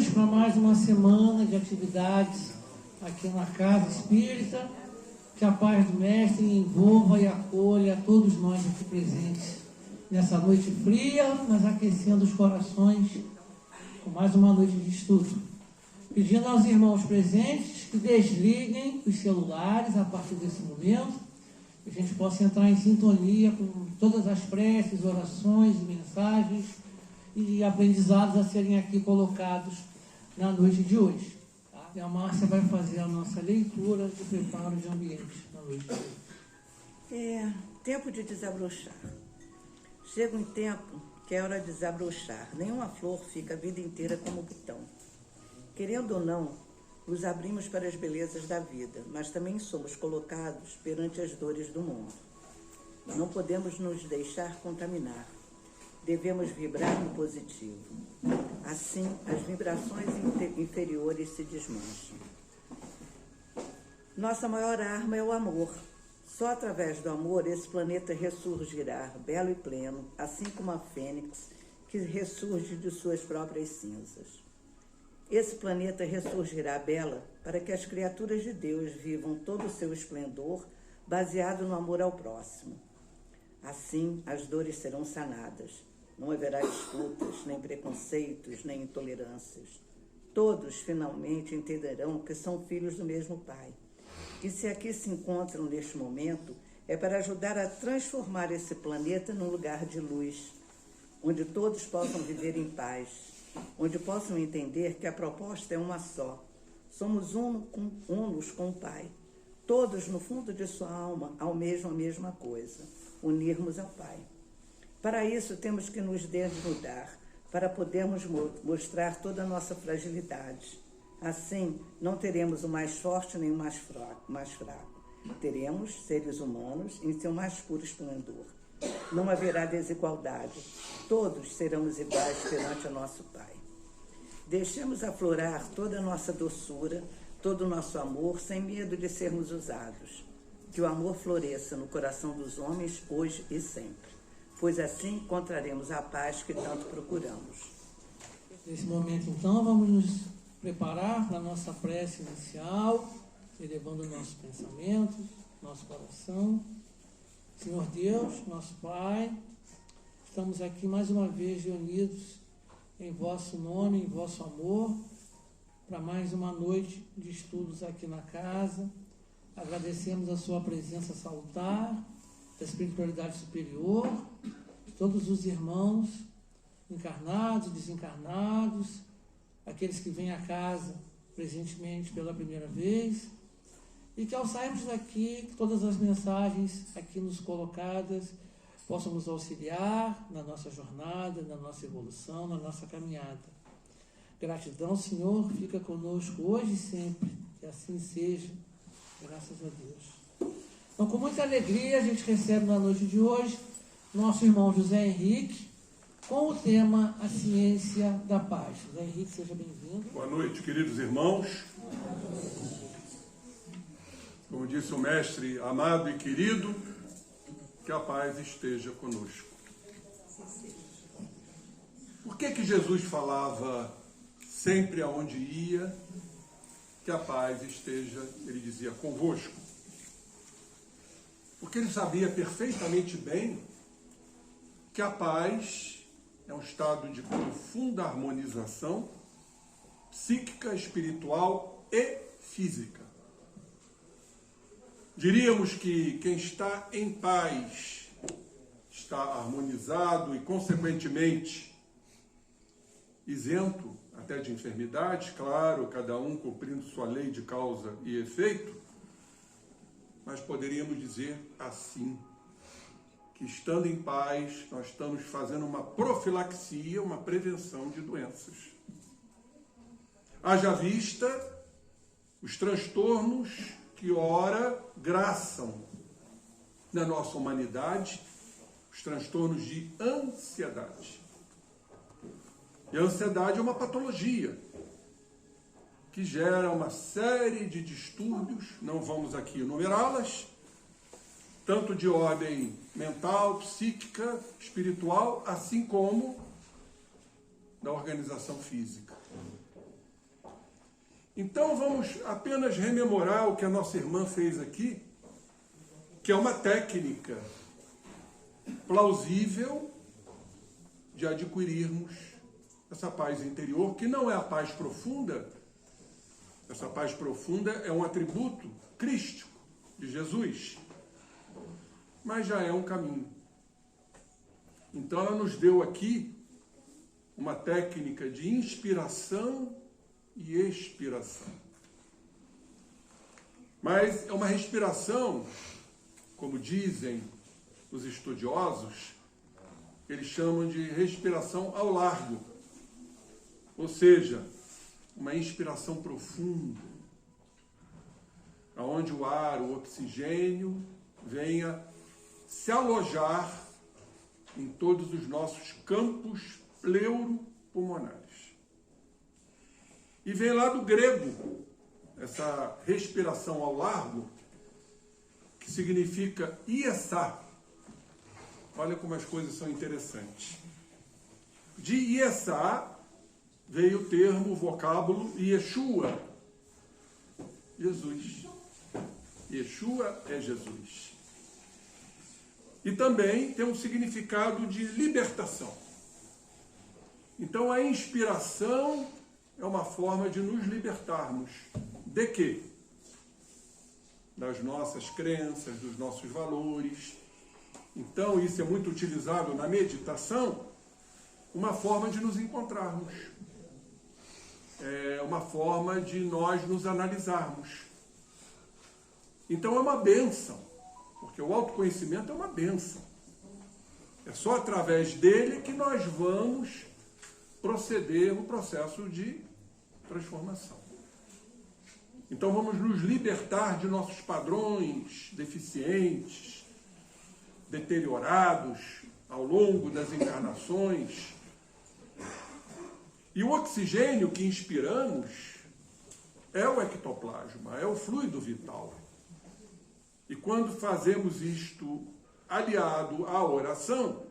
reunidos para mais uma semana de atividades aqui na Casa Espírita. Que a paz do Mestre envolva e acolha todos nós aqui presentes nessa noite fria, mas aquecendo os corações com mais uma noite de estudo. Pedindo aos irmãos presentes que desliguem os celulares a partir desse momento, que a gente possa entrar em sintonia com todas as preces, orações, mensagens e aprendizados a serem aqui colocados na noite de hoje. E a Márcia vai fazer a nossa leitura de preparo de ambiente na noite de hoje. Tempo de desabrochar. Chega um tempo que é hora de desabrochar. Nenhuma flor fica a vida inteira como botão. Querendo ou não, nos abrimos para as belezas da vida, mas também somos colocados perante as dores do mundo. Não podemos nos deixar contaminar. Devemos vibrar no positivo. Assim, as vibrações inferiores se desmancham. Nossa maior arma é o amor. Só através do amor esse planeta ressurgirá, belo e pleno, assim como a fênix que ressurge de suas próprias cinzas. Esse planeta ressurgirá bela para que as criaturas de Deus vivam todo o seu esplendor baseado no amor ao próximo. Assim, as dores serão sanadas. Não haverá disputas, nem preconceitos, nem intolerâncias. Todos, finalmente, entenderão que são filhos do mesmo Pai. E se aqui se encontram neste momento, é para ajudar a transformar esse planeta num lugar de luz, onde todos possam viver em paz, onde possam entender que a proposta é uma só. Somos unos com o Pai. Todos, no fundo de sua alma, almejam a mesma coisa, unirmos ao Pai. Para isso, temos que nos desnudar, para podermos mostrar toda a nossa fragilidade. Assim, não teremos o mais forte nem o mais fraco. Teremos seres humanos em seu mais puro esplendor. Não haverá desigualdade. Todos seremos iguais perante o nosso Pai. Deixemos aflorar toda a nossa doçura, todo o nosso amor, sem medo de sermos usados. Que o amor floresça no coração dos homens, hoje e sempre. Pois assim encontraremos a paz que tanto procuramos. Nesse momento, então, vamos nos preparar para a nossa prece inicial, elevando nossos pensamentos, nosso coração. Senhor Deus, nosso Pai, estamos aqui mais uma vez reunidos em vosso nome, em vosso amor, para mais uma noite de estudos aqui na casa. Agradecemos a sua presença salutar, da espiritualidade superior, de todos os irmãos, encarnados, desencarnados, aqueles que vêm à casa presentemente pela primeira vez, e que ao sairmos daqui, todas as mensagens aqui nos colocadas possam nos auxiliar na nossa jornada, na nossa evolução, na nossa caminhada. Gratidão, Senhor, fica conosco hoje e sempre, que assim seja, graças a Deus. Então, com muita alegria, a gente recebe na noite de hoje nosso irmão José Henrique, com o tema A Ciência da Paz. José Henrique, seja bem-vindo. Boa noite, queridos irmãos. Como disse o mestre amado e querido, que a paz esteja conosco. Por que Jesus falava sempre aonde ia, que a paz esteja, ele dizia, convosco? Porque ele sabia perfeitamente bem que a paz é um estado de profunda harmonização psíquica, espiritual e física. Diríamos que quem está em paz está harmonizado e, consequentemente, isento até de enfermidades, claro, cada um cumprindo sua lei de causa e efeito, mas poderíamos dizer assim, que estando em paz, nós estamos fazendo uma profilaxia, uma prevenção de doenças. Haja vista os transtornos que ora graçam na nossa humanidade, os transtornos de ansiedade. E a ansiedade é uma patologia que gera uma série de distúrbios, não vamos aqui enumerá-las, tanto de ordem mental, psíquica, espiritual, assim como da organização física. Então vamos apenas rememorar o que a nossa irmã fez aqui, que é uma técnica plausível de adquirirmos essa paz interior, que não é a paz profunda. Essa paz profunda é um atributo crístico de Jesus, mas já é um caminho. Então ela nos deu aqui uma técnica de inspiração e expiração. Mas é uma respiração, como dizem os estudiosos, eles chamam de respiração ao largo. Ou seja, uma inspiração profunda, onde o ar, o oxigênio, venha se alojar em todos os nossos campos pleuropulmonares. E vem lá do grego, essa respiração ao largo, que significa iessá. Olha como as coisas são interessantes. De iessá veio o termo, o vocábulo Yeshua, Jesus. Yeshua é Jesus. E também tem um significado de libertação. Então a inspiração é uma forma de nos libertarmos. De quê? Das nossas crenças, dos nossos valores. Então isso é muito utilizado na meditação, uma forma de nos encontrarmos. É uma forma de nós nos analisarmos. Então é uma bênção, porque o autoconhecimento é uma bênção. É só através dele que nós vamos proceder no processo de transformação. Então vamos nos libertar de nossos padrões deficientes, deteriorados ao longo das encarnações. E o oxigênio que inspiramos é o ectoplasma, é o fluido vital. E quando fazemos isto aliado à oração,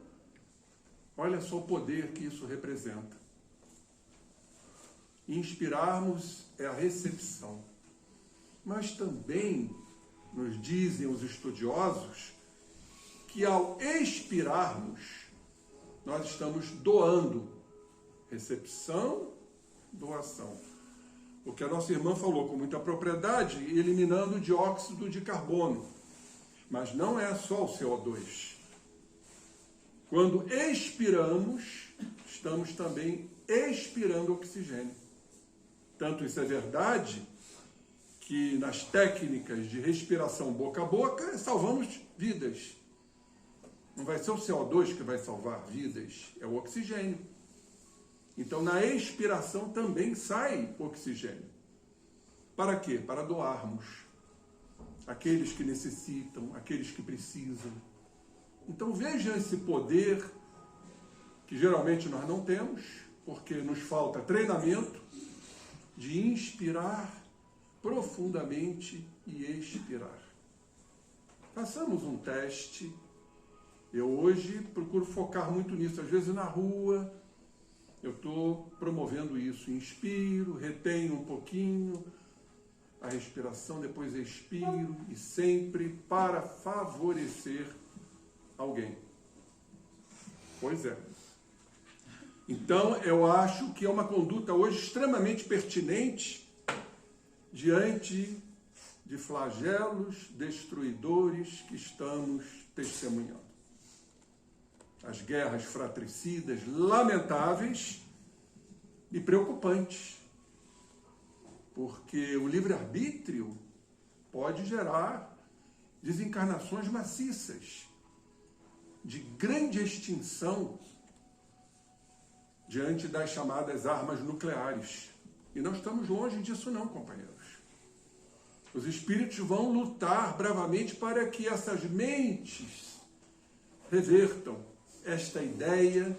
olha só o poder que isso representa. Inspirarmos é a recepção. Mas também nos dizem os estudiosos que ao expirarmos, nós estamos doando. Recepção, doação. O que a nossa irmã falou com muita propriedade, eliminando o dióxido de carbono. Mas não é só o CO2. Quando expiramos, estamos também expirando oxigênio. Tanto isso é verdade, que nas técnicas de respiração boca a boca, salvamos vidas. Não vai ser o CO2 que vai salvar vidas, é o oxigênio. Então, na expiração também sai oxigênio. Para quê? Para doarmos. Aqueles que necessitam, aqueles que precisam. Então, vejam esse poder que geralmente nós não temos, porque nos falta treinamento de inspirar profundamente e expirar. Façamos um teste. Eu hoje procuro focar muito nisso. Às vezes na rua, eu estou promovendo isso. Inspiro, retenho um pouquinho a respiração, depois expiro, e sempre para favorecer alguém. Pois é. Então, eu acho que é uma conduta hoje extremamente pertinente diante de flagelos destruidores que estamos testemunhando. As guerras fratricidas lamentáveis e preocupantes, porque o livre-arbítrio pode gerar desencarnações maciças, de grande extinção diante das chamadas armas nucleares. E não estamos longe disso não, companheiros. Os espíritos vão lutar bravamente para que essas mentes revertam esta ideia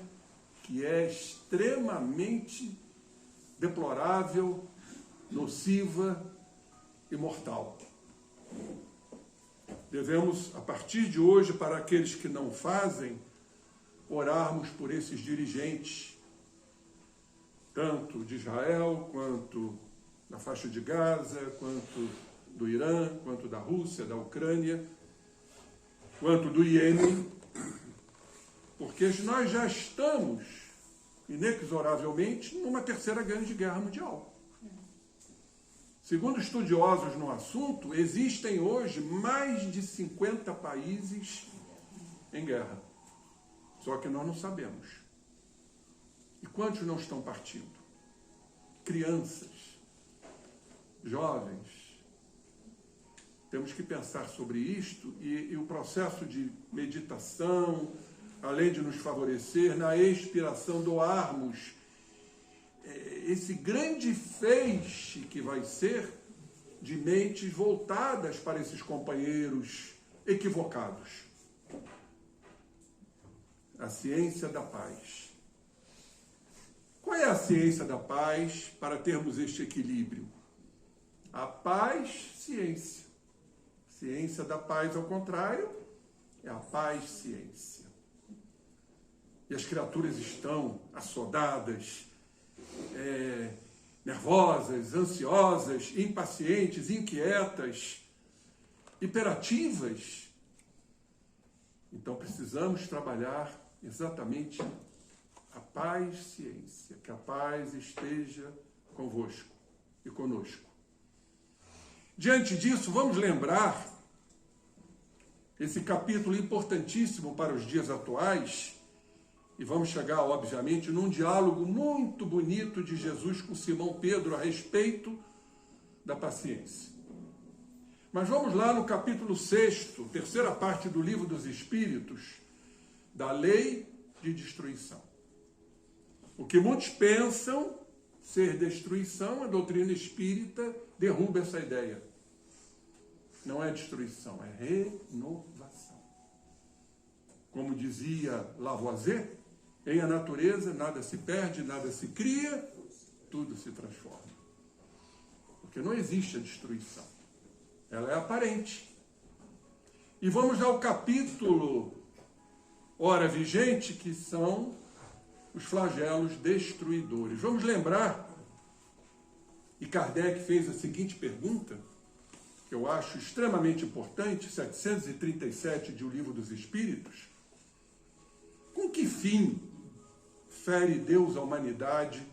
que é extremamente deplorável, nociva e mortal. Devemos, a partir de hoje, para aqueles que não fazem, orarmos por esses dirigentes, tanto de Israel quanto da faixa de Gaza, quanto do Irã, quanto da Rússia, da Ucrânia, quanto do Iêmen, porque nós já estamos, inexoravelmente, numa terceira grande guerra mundial. Segundo estudiosos no assunto, existem hoje mais de 50 países em guerra. Só que nós não sabemos. E quantos não estão partindo? Crianças, jovens. Temos que pensar sobre isto e o processo de meditação, além de nos favorecer, na expiração doarmos esse grande feixe que vai ser de mentes voltadas para esses companheiros equivocados. A ciência da paz. Qual é a ciência da paz para termos este equilíbrio? A paz, ciência. Ciência da paz, ao contrário, é a paz-ciência. E as criaturas estão assodadas, nervosas, ansiosas, impacientes, inquietas, hiperativas. Então precisamos trabalhar exatamente a paz-ciência, que a paz esteja convosco e conosco. Diante disso, vamos lembrar esse capítulo importantíssimo para os dias atuais, e vamos chegar, obviamente, num diálogo muito bonito de Jesus com Simão Pedro a respeito da paciência. Mas vamos lá no capítulo 6, terceira parte do Livro dos Espíritos, da lei de destruição. O que muitos pensam ser destruição, a doutrina espírita derruba essa ideia. Não é destruição, é renovação. Como dizia Lavoisier, em a natureza nada se perde, nada se cria, tudo se transforma. Porque não existe a destruição. Ela é aparente. E vamos ao capítulo ora vigente, que são os flagelos destruidores. Vamos lembrar, e Kardec fez a seguinte pergunta, que eu acho extremamente importante, 737 de O Livro dos Espíritos. Com que fim fere Deus a humanidade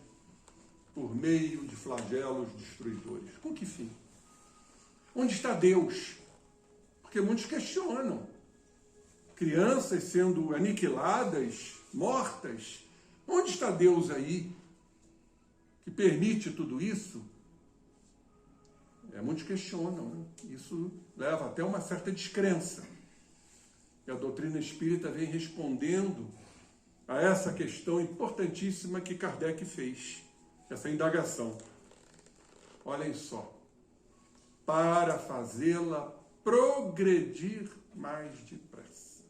por meio de flagelos destruidores? Com que fim? Onde está Deus? Porque muitos questionam. Crianças sendo aniquiladas, mortas. Onde está Deus aí que permite tudo isso? Muitos questionam, né? Isso leva até uma certa descrença. E a doutrina espírita vem respondendo a essa questão importantíssima que Kardec fez, essa indagação. Olhem só, para fazê-la progredir mais depressa.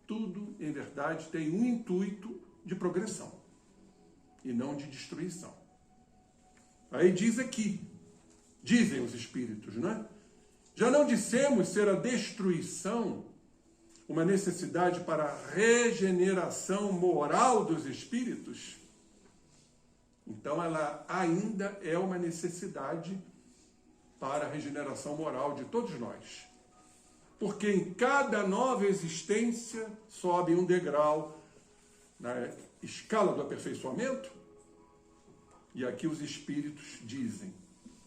Tudo, em verdade, tem um intuito de progressão e não de destruição. Aí diz aqui, dizem os espíritos, não é? Já não dissemos ser a destruição uma necessidade para a regeneração moral dos espíritos? Então ela ainda é uma necessidade para a regeneração moral de todos nós. Porque em cada nova existência sobe um degrau na escala do aperfeiçoamento. E aqui os espíritos dizem: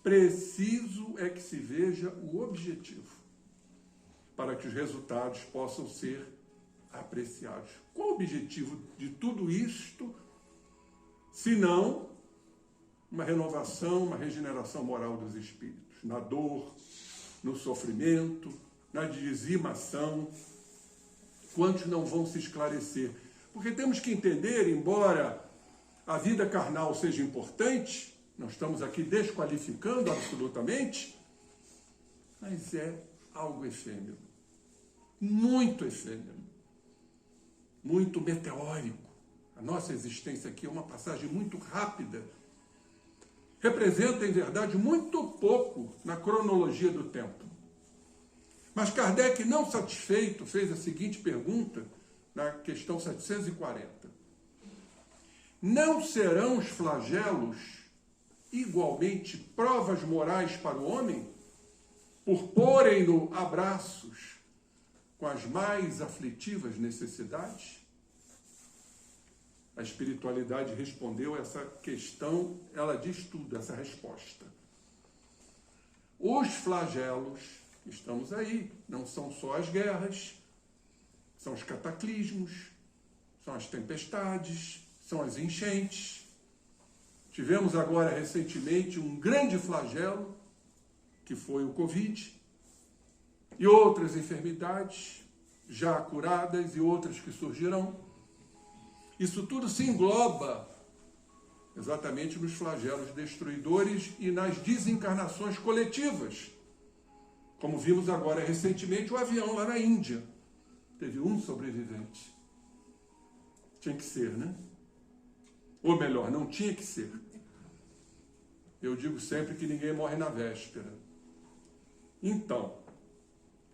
preciso é que se veja o objetivo, para que os resultados possam ser apreciados. Qual o objetivo de tudo isto, se não uma renovação, uma regeneração moral dos espíritos? Na dor, no sofrimento, na dizimação. Quantos não vão se esclarecer? Porque temos que entender, embora a vida carnal seja importante, não estamos aqui desqualificando absolutamente, mas é algo efêmero, muito efêmero, muito meteórico. A nossa existência aqui é uma passagem muito rápida, representa, em verdade, muito pouco na cronologia do tempo. Mas Kardec, não satisfeito, fez a seguinte pergunta na questão 740. Não serão os flagelos igualmente provas morais para o homem, por porem-no a braços com as mais aflitivas necessidades? A espiritualidade respondeu essa questão, ela diz tudo, essa resposta. Os flagelos, estamos aí, não são só as guerras, são os cataclismos, são as tempestades, são as enchentes. Tivemos agora recentemente um grande flagelo, que foi o Covid, e outras enfermidades já curadas e outras que surgirão. Isso tudo se engloba exatamente nos flagelos destruidores e nas desencarnações coletivas. Como vimos agora recentemente, o avião lá na Índia. Teve um sobrevivente. Tinha que ser, né? Ou melhor, não tinha que ser. Eu digo sempre que ninguém morre na véspera. Então,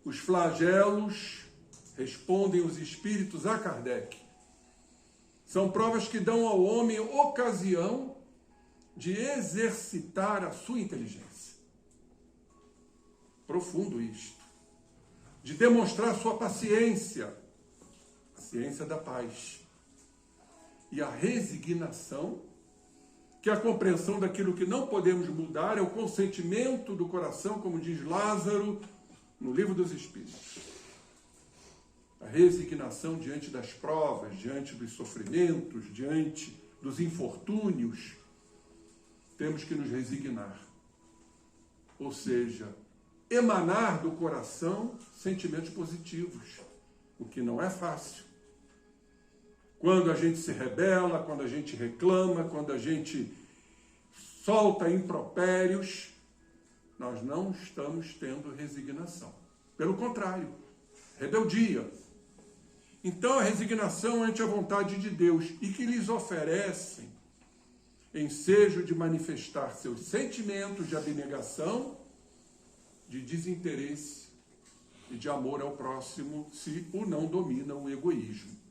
os flagelos, respondem os espíritos a Kardec, são provas que dão ao homem ocasião de exercitar a sua inteligência. Profundo isto. De demonstrar sua paciência, a ciência da paz. E a resignação, que é a compreensão daquilo que não podemos mudar, é o consentimento do coração, como diz Lázaro no Livro dos Espíritos. A resignação diante das provas, diante dos sofrimentos, diante dos infortúnios, temos que nos resignar. Ou seja, emanar do coração sentimentos positivos, o que não é fácil. Quando a gente se rebela, quando a gente reclama, quando a gente solta impropérios, nós não estamos tendo resignação. Pelo contrário, rebeldia. Então, a resignação ante a vontade de Deus e que lhes oferecem ensejo de manifestar seus sentimentos de abnegação, de desinteresse e de amor ao próximo, se o não domina o egoísmo.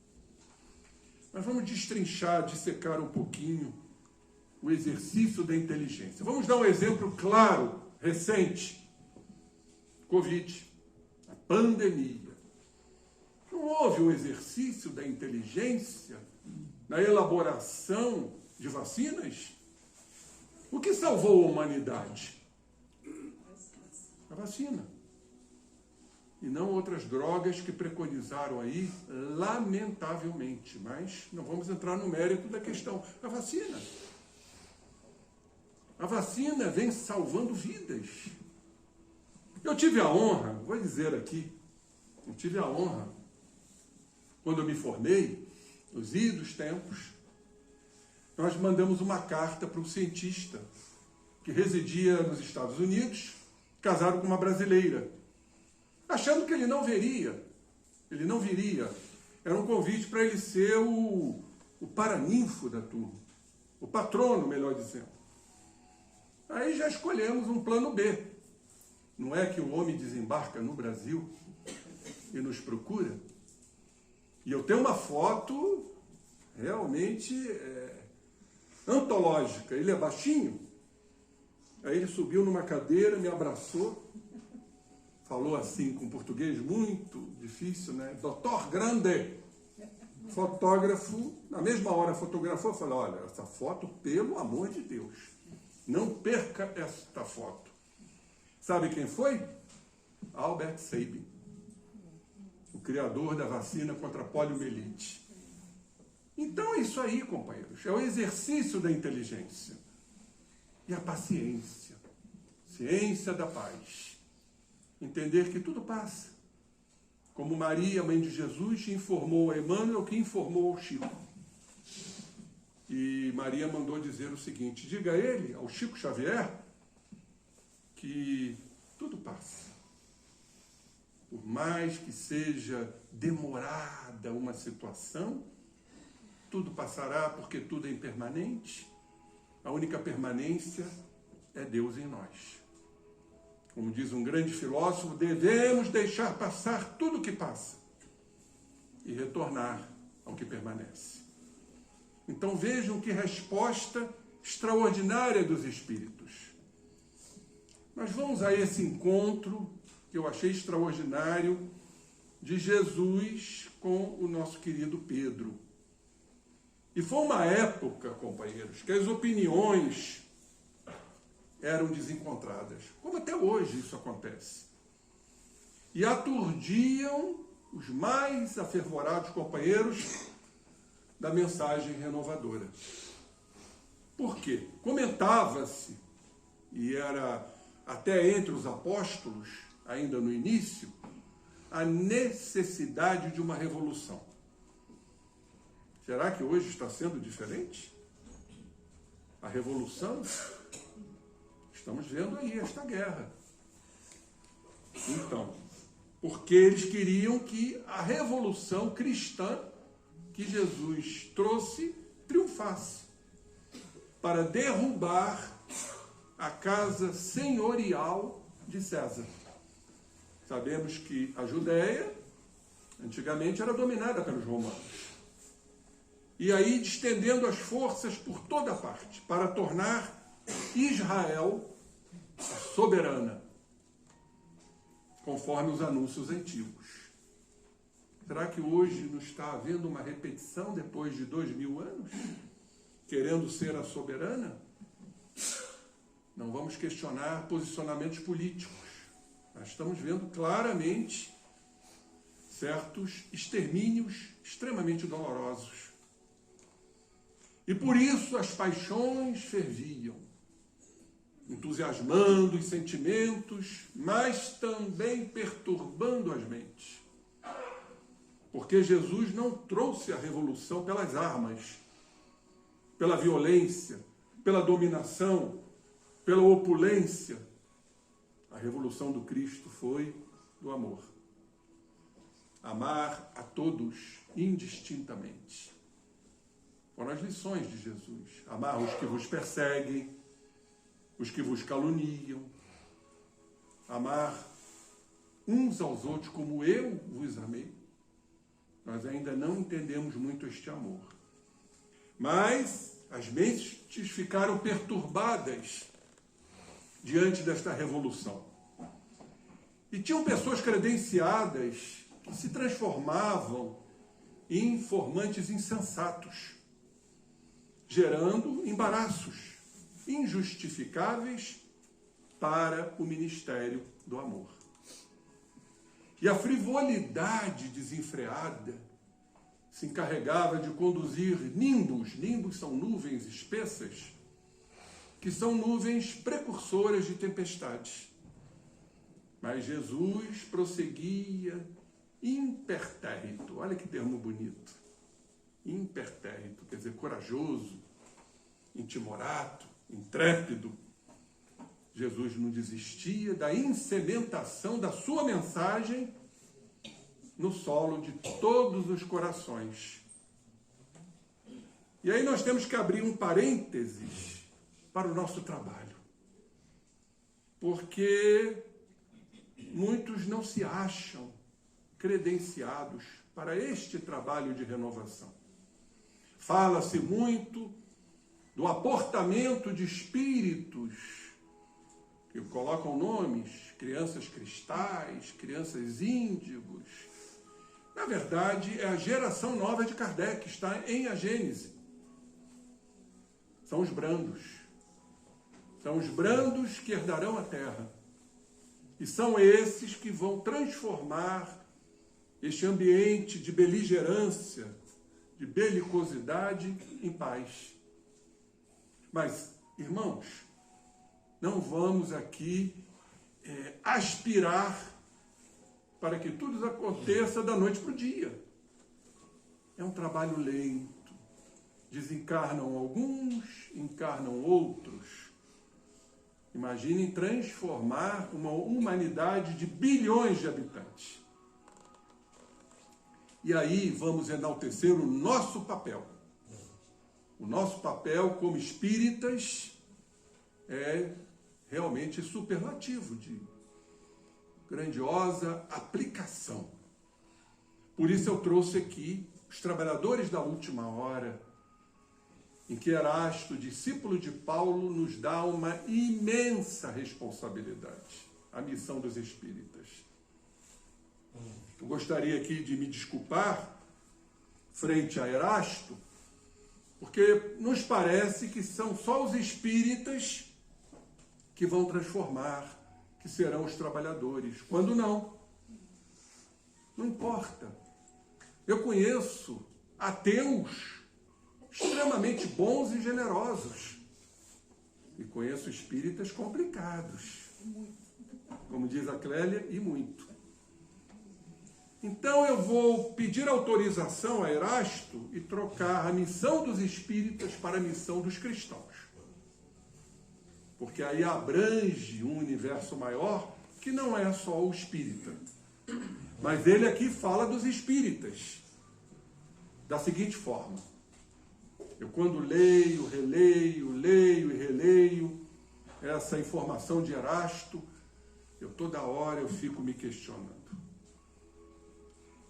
Mas vamos destrinchar, dissecar um pouquinho o exercício da inteligência. Vamos dar um exemplo claro, recente. Covid, a pandemia. Não houve um exercício da inteligência na elaboração de vacinas? O que salvou a humanidade? A vacina. E não outras drogas que preconizaram aí, lamentavelmente. Mas não vamos entrar no mérito da questão. A vacina. A vacina vem salvando vidas. Eu tive a honra, vou dizer aqui, eu tive a honra, quando eu me formei, nos idos tempos, nós mandamos uma carta para um cientista que residia nos Estados Unidos, casado com uma brasileira, achando que ele não viria. Era um convite para ele ser o paraninfo da turma, o patrono, melhor dizendo. Aí já escolhemos um plano B. Não é que o homem desembarca no Brasil e nos procura? E eu tenho uma foto realmente antológica. Ele é baixinho. Aí ele subiu numa cadeira, me abraçou, falou assim, com português muito difícil, né? Doutor Grande, fotógrafo, na mesma hora fotografou, falou, olha, essa foto, pelo amor de Deus, não perca esta foto. Sabe quem foi? Albert Sabin, o criador da vacina contra a poliomielite. Então é isso aí, companheiros, é o exercício da inteligência e a paciência, ciência da paz. Entender que tudo passa. Como Maria, mãe de Jesus, informou a Emmanuel, que informou ao Chico. E Maria mandou dizer o seguinte, diga a ele, ao Chico Xavier, que tudo passa. Por mais que seja demorada uma situação, tudo passará porque tudo é impermanente. A única permanência é Deus em nós. Como diz um grande filósofo, devemos deixar passar tudo o que passa e retornar ao que permanece. Então vejam que resposta extraordinária dos espíritos. Mas vamos a esse encontro que eu achei extraordinário de Jesus com o nosso querido Pedro. E foi uma época, companheiros, que as opiniões eram desencontradas, como até hoje isso acontece. E aturdiam os mais afervorados companheiros da mensagem renovadora. Por quê? Comentava-se, e era até entre os apóstolos, ainda no início, a necessidade de uma revolução. Será que hoje está sendo diferente? A revolução? Estamos vendo aí esta guerra. Então, porque eles queriam que a revolução cristã que Jesus trouxe triunfasse, para derrubar a casa senhorial de César. Sabemos que a Judéia, antigamente, era dominada pelos romanos. E aí, estendendo as forças por toda parte, para tornar Israel soberana, conforme os anúncios antigos. Será que hoje não está havendo uma repetição depois de 2000 anos? Querendo ser a soberana? Não vamos questionar posicionamentos políticos. Nós estamos vendo claramente certos extermínios extremamente dolorosos. E por isso as paixões ferviam, entusiasmando os sentimentos, mas também perturbando as mentes. Porque Jesus não trouxe a revolução pelas armas, pela violência, pela dominação, pela opulência. A revolução do Cristo foi do amor. Amar a todos indistintamente. Foram as lições de Jesus. Amar os que vos perseguem, os que vos caluniam. Amar uns aos outros como eu vos amei. Nós ainda não entendemos muito este amor. Mas as mentes ficaram perturbadas diante desta revolução. E tinham pessoas credenciadas que se transformavam em informantes insensatos, gerando embaraços injustificáveis para o ministério do amor. E a frivolidade desenfreada se encarregava de conduzir nimbos. Nimbos são nuvens espessas, que são nuvens precursoras de tempestades. Mas Jesus prosseguia impertérrito. Olha que termo bonito. Impertérrito, quer dizer, corajoso, intimorato, intrépido. Jesus não desistia da incementação da sua mensagem no solo de todos os corações. E aí nós temos que abrir um parênteses para o nosso trabalho. Porque muitos não se acham credenciados para este trabalho de renovação. Fala-se muito do aportamento de espíritos que colocam nomes, crianças cristais, crianças índigos. Na verdade, é a geração nova de Kardec, está em A Gênese. São os brandos. São os brandos que herdarão a terra. E são esses que vão transformar este ambiente de beligerância, de belicosidade, em paz. Mas, irmãos, não vamos aqui aspirar para que tudo aconteça da noite para o dia. É um trabalho lento. Desencarnam alguns, encarnam outros. Imaginem transformar uma humanidade de bilhões de habitantes. E aí vamos enaltecer o nosso papel. O nosso papel como espíritas é realmente superlativo, de grandiosa aplicação. Por isso eu trouxe aqui os trabalhadores da última hora, em que Erasto, discípulo de Paulo, nos dá uma imensa responsabilidade, a missão dos espíritas. Eu gostaria aqui de me desculpar frente a Erasto, porque nos parece que são só os espíritas que vão transformar, que serão os trabalhadores, quando não. Não importa. Eu conheço ateus extremamente bons e generosos. E conheço espíritas complicados. Como diz a Clélia, e muito. Então eu vou pedir autorização a Erasto e trocar a missão dos espíritas para a missão dos cristãos. Porque aí abrange um universo maior que não é só o espírita. Mas ele aqui fala dos espíritas da seguinte forma. Eu quando leio, releio, leio e releio essa informação de Erasto, toda hora eu fico me questionando.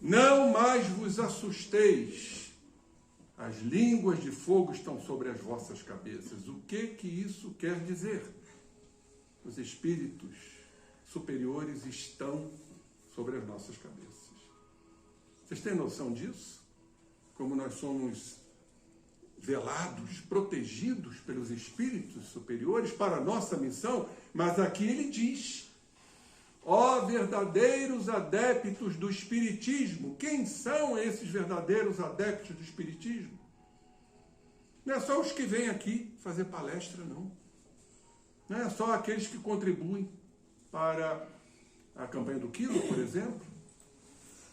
Não mais vos assusteis, as línguas de fogo estão sobre as vossas cabeças. O que isso quer dizer? Os espíritos superiores estão sobre as nossas cabeças. Vocês têm noção disso? Como nós somos velados, protegidos pelos espíritos superiores para a nossa missão, mas aqui ele diz: ó verdadeiros adeptos do Espiritismo. Quem são esses verdadeiros adeptos do Espiritismo? Não é só os que vêm aqui fazer palestra, não. Não é só aqueles que contribuem para a campanha do quilo, por exemplo.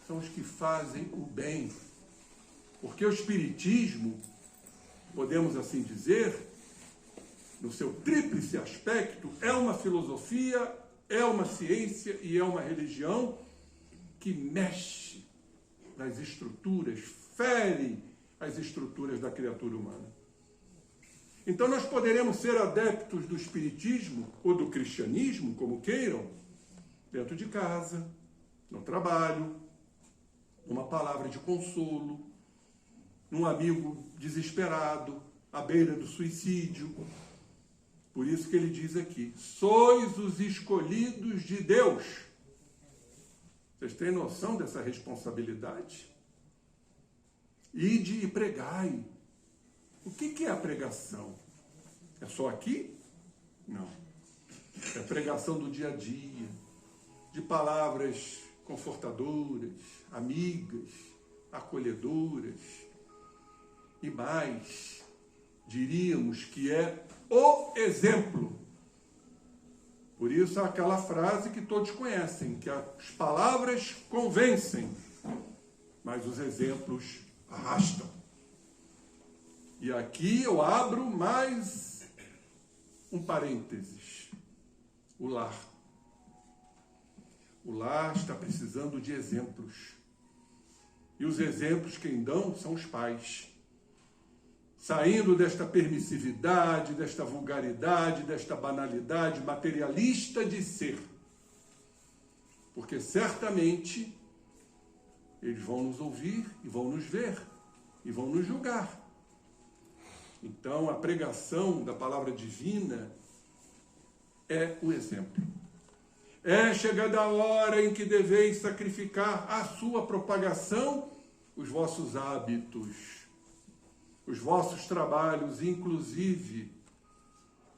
São os que fazem o bem. Porque o Espiritismo, podemos assim dizer, no seu tríplice aspecto, é uma filosofia, é uma ciência e é uma religião que mexe nas estruturas, fere as estruturas da criatura humana. Então nós poderemos ser adeptos do espiritismo ou do cristianismo, como queiram, dentro de casa, no trabalho, numa palavra de consolo, num amigo desesperado, à beira do suicídio. Por isso que ele diz aqui: sois os escolhidos de Deus. Vocês têm noção dessa responsabilidade? Ide e pregai. O que é a pregação? É só aqui? Não. É a pregação do dia a dia, de palavras confortadoras, amigas, acolhedoras. E mais, diríamos que é o exemplo. Por isso há aquela frase que todos conhecem, que as palavras convencem, mas os exemplos arrastam. E aqui eu abro mais um parênteses. O lar. O lar está precisando de exemplos. E os exemplos quem dão são os pais. Saindo desta permissividade, desta vulgaridade, desta banalidade materialista de ser. Porque certamente eles vão nos ouvir e vão nos ver e vão nos julgar. Então a pregação da palavra divina é o exemplo. É chegada a hora em que deveis sacrificar a sua propagação, os vossos hábitos, os vossos trabalhos, inclusive,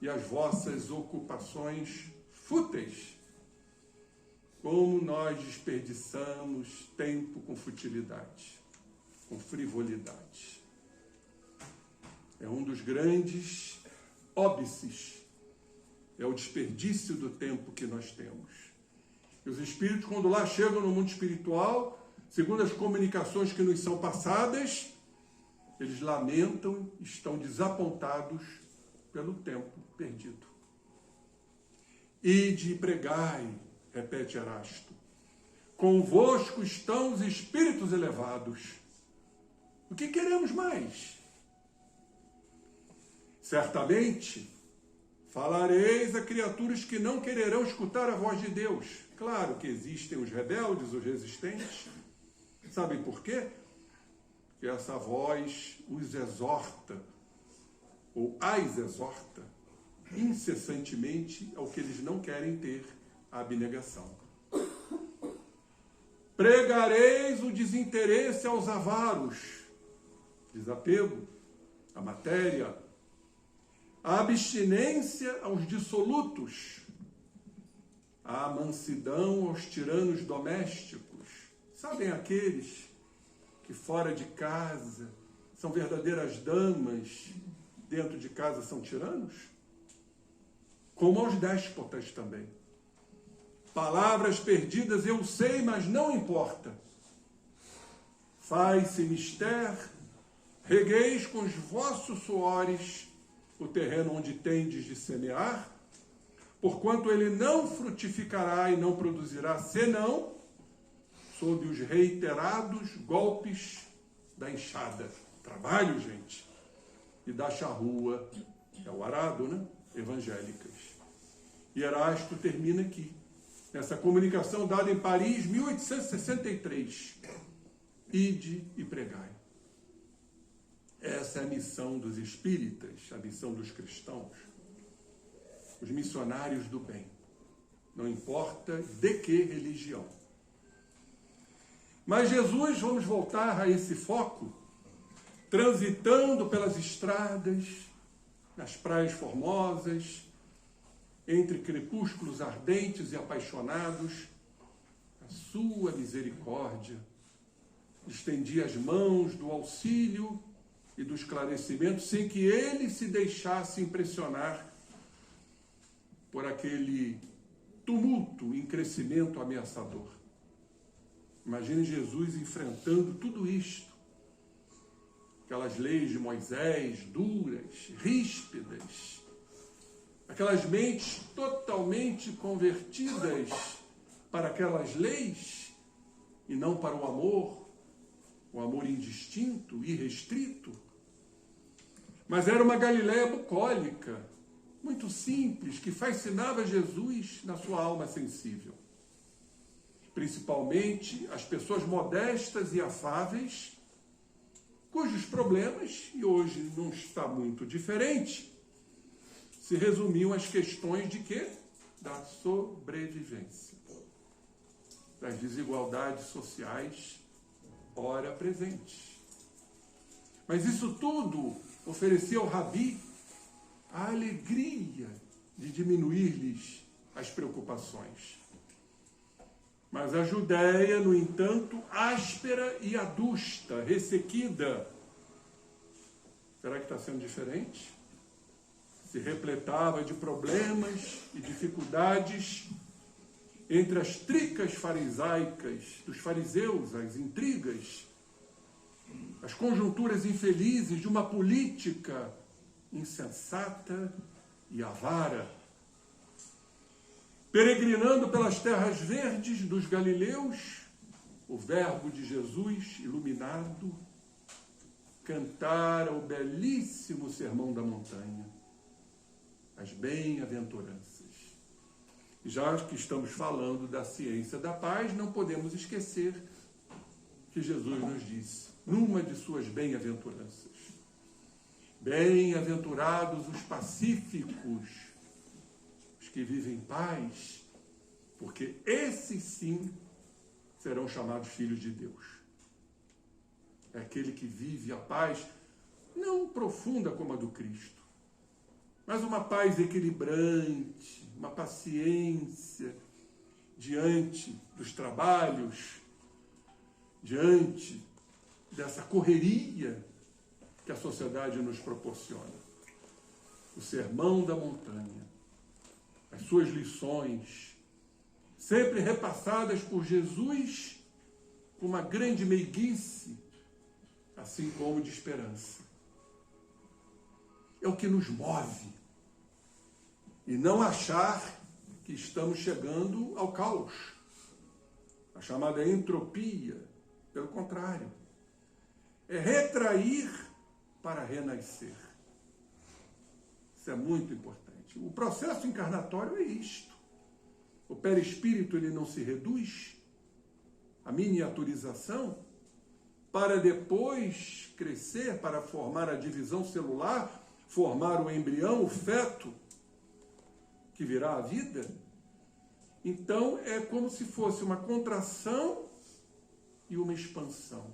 e as vossas ocupações fúteis. Como nós desperdiçamos tempo com futilidade, com frivolidade. É um dos grandes óbices, é o desperdício do tempo que nós temos. E os espíritos, quando lá chegam no mundo espiritual, segundo as comunicações que nos são passadas, eles lamentam, estão desapontados pelo tempo perdido. Ide e pregai, repete Erasto, convosco estão os espíritos elevados. O que queremos mais? Certamente falareis a criaturas que não quererão escutar a voz de Deus. Claro que existem os rebeldes, os resistentes. Sabem por quê? Que essa voz os exorta ou as exorta incessantemente ao que eles não querem ter, a abnegação. Pregareis o desinteresse aos avaros, desapego à matéria, a abstinência aos dissolutos, a mansidão aos tiranos domésticos. Sabem aqueles que fora de casa são verdadeiras damas, dentro de casa são tiranos? Como aos déspotas também. Palavras perdidas eu sei, mas não importa. Faz-se mister, regueis com os vossos suores o terreno onde tendes de semear, porquanto ele não frutificará e não produzirá, senão sob os reiterados golpes da enxada. Trabalho, gente. E da charrua, é o arado, né? Evangélicas. E Erasto termina aqui, nessa comunicação dada em Paris, 1863. Ide e pregai. Essa é a missão dos espíritas, a missão dos cristãos, os missionários do bem. Não importa de que religião. Mas Jesus, vamos voltar a esse foco, transitando pelas estradas, nas praias formosas, entre crepúsculos ardentes e apaixonados, a sua misericórdia estendia as mãos do auxílio e do esclarecimento, sem que ele se deixasse impressionar por aquele tumulto em crescimento ameaçador. Imagine Jesus enfrentando tudo isto, aquelas leis de Moisés duras, ríspidas, aquelas mentes totalmente convertidas para aquelas leis e não para o amor indistinto, irrestrito. Mas era uma Galileia bucólica, muito simples, que fascinava Jesus na sua alma sensível. Principalmente as pessoas modestas e afáveis, cujos problemas, e hoje não está muito diferente, se resumiam às questões de quê? Da sobrevivência, das desigualdades sociais, ora presentes. Mas isso tudo oferecia ao Rabi a alegria de diminuir-lhes as preocupações. Mas a Judéia, no entanto, áspera e adusta, ressequida, será que está sendo diferente? Se repletava de problemas e dificuldades entre as tricas farisaicas dos fariseus, as intrigas, as conjunturas infelizes de uma política insensata e avara. Peregrinando pelas terras verdes dos galileus, o verbo de Jesus, iluminado, cantara o belíssimo sermão da montanha, as bem-aventuranças. E já que estamos falando da ciência da paz, não podemos esquecer que Jesus nos disse, numa de suas bem-aventuranças: bem-aventurados os pacíficos, os que vivem em paz, porque esses sim serão chamados filhos de Deus. É aquele que vive a paz, não profunda como a do Cristo, mas uma paz equilibrante, uma paciência diante dos trabalhos, diante dessa correria que a sociedade nos proporciona. O sermão da montanha, as suas lições, sempre repassadas por Jesus com uma grande meiguice, assim como de esperança. É o que nos move. E não achar que estamos chegando ao caos, a chamada entropia. Pelo contrário, é retrair para renascer. Isso é muito importante. O processo encarnatório é isto. O perispírito ele não se reduz à miniaturização para depois crescer, para formar a divisão celular, formar o embrião, o feto, que virá à vida. Então, é como se fosse uma contração e uma expansão.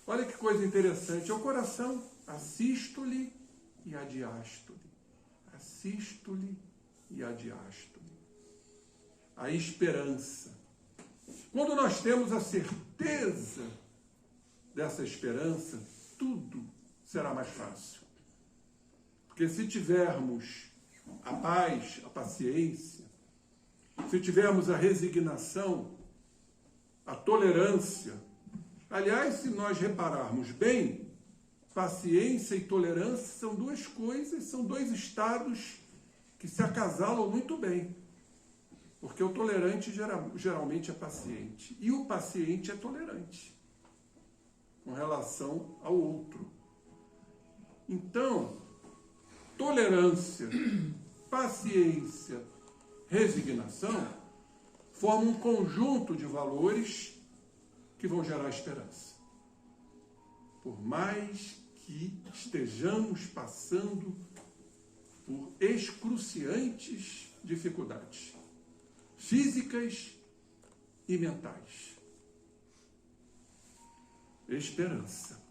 Olha que coisa interessante. É o coração, a sístole e a diástole. A sístole e a diástole. A esperança. Quando nós temos a certeza dessa esperança, tudo será mais fácil. Porque se tivermos a paz, a paciência, se tivermos a resignação, a tolerância, aliás, se nós repararmos bem, paciência e tolerância são duas coisas, são dois estados que se acasalam muito bem. Porque o tolerante geralmente é paciente. E o paciente é tolerante com relação ao outro. Então, tolerância, paciência, resignação formam um conjunto de valores que vão gerar esperança. Por mais que estejamos passando por excruciantes dificuldades físicas e mentais. Esperança.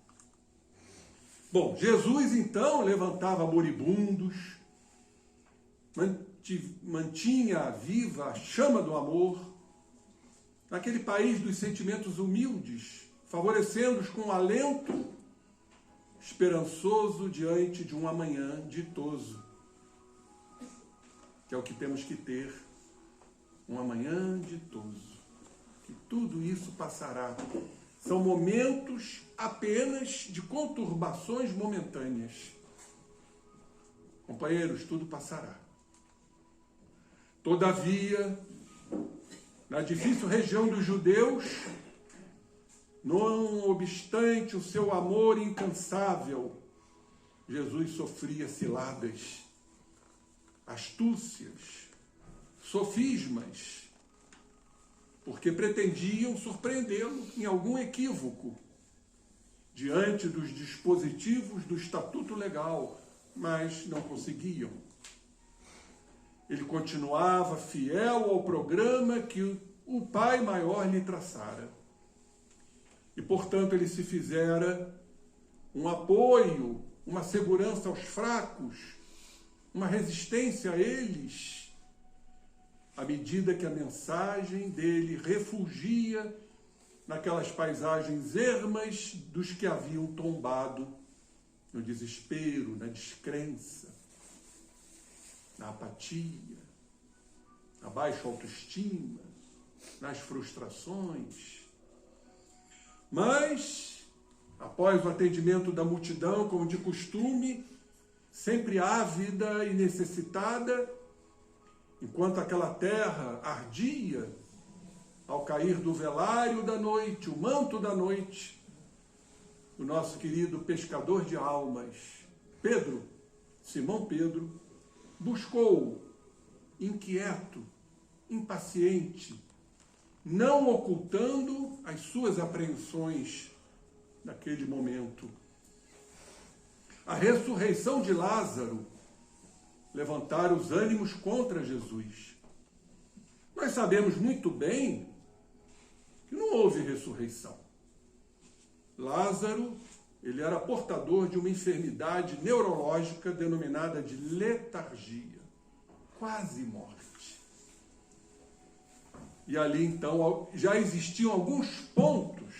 Bom, Jesus então levantava moribundos, mantinha viva a chama do amor, naquele país dos sentimentos humildes, favorecendo-os com um alento esperançoso diante de um amanhã ditoso, que é o que temos que ter, um amanhã ditoso, que tudo isso passará. São momentos apenas de conturbações momentâneas. Companheiros, tudo passará. Todavia, na difícil região dos judeus, não obstante o seu amor incansável, Jesus sofria ciladas, astúcias, sofismas, porque pretendiam surpreendê-lo em algum equívoco diante dos dispositivos do estatuto legal, mas não conseguiam. Ele continuava fiel ao programa que o Pai Maior lhe traçara. E, portanto, ele se fizera um apoio, uma segurança aos fracos, uma resistência a eles, à medida que a mensagem dele refugia naquelas paisagens ermas dos que haviam tombado no desespero, na descrença, na apatia, na baixa autoestima, nas frustrações. Mas, após o atendimento da multidão, como de costume, sempre ávida e necessitada, enquanto aquela terra ardia ao cair do velário da noite, o manto da noite, o nosso querido pescador de almas, Pedro, Simão Pedro, buscou, inquieto, impaciente, não ocultando as suas apreensões naquele momento. A ressurreição de Lázaro levantara os ânimos contra Jesus. Nós sabemos muito bem que não houve ressurreição. Lázaro, ele era portador de uma enfermidade neurológica denominada de letargia, quase morte. E ali, então, já existiam alguns pontos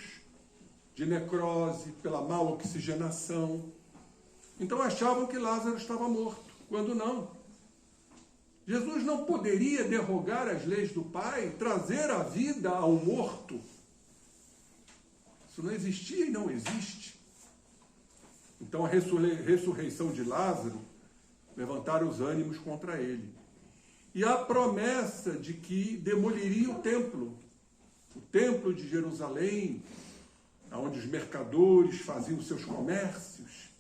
de necrose pela má oxigenação. Então, achavam que Lázaro estava morto, quando não. Jesus não poderia derrogar as leis do Pai, trazer a vida ao morto. Isso não existia e não existe. Então, a ressurreição de Lázaro levantaram os ânimos contra ele. E a promessa de que demoliria o templo de Jerusalém, onde os mercadores faziam seus comércios,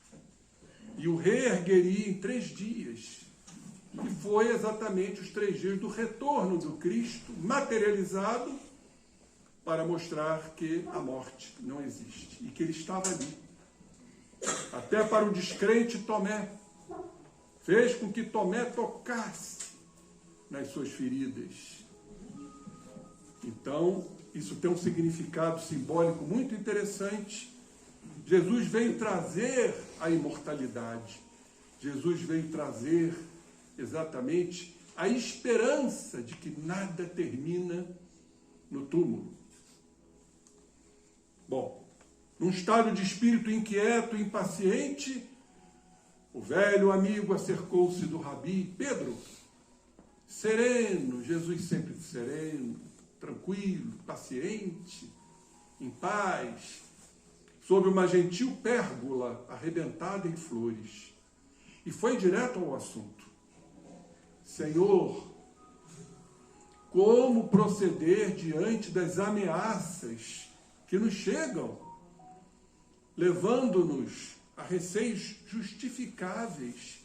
e o reergueria em 3 dias. E foi exatamente os 3 dias do retorno do Cristo, materializado, para mostrar que a morte não existe, e que ele estava ali. Até para o descrente Tomé, fez com que Tomé tocasse nas suas feridas. Então, isso tem um significado simbólico muito interessante. Jesus veio trazer a imortalidade. Jesus veio trazer exatamente a esperança de que nada termina no túmulo. Bom, num estado de espírito inquieto, impaciente, o velho amigo acercou-se do rabi. Pedro, sereno, Jesus sempre sereno, tranquilo, paciente, em paz, sobre uma gentil pérgola arrebentada em flores. E foi direto ao assunto. Senhor, como proceder diante das ameaças que nos chegam, levando-nos a receios justificáveis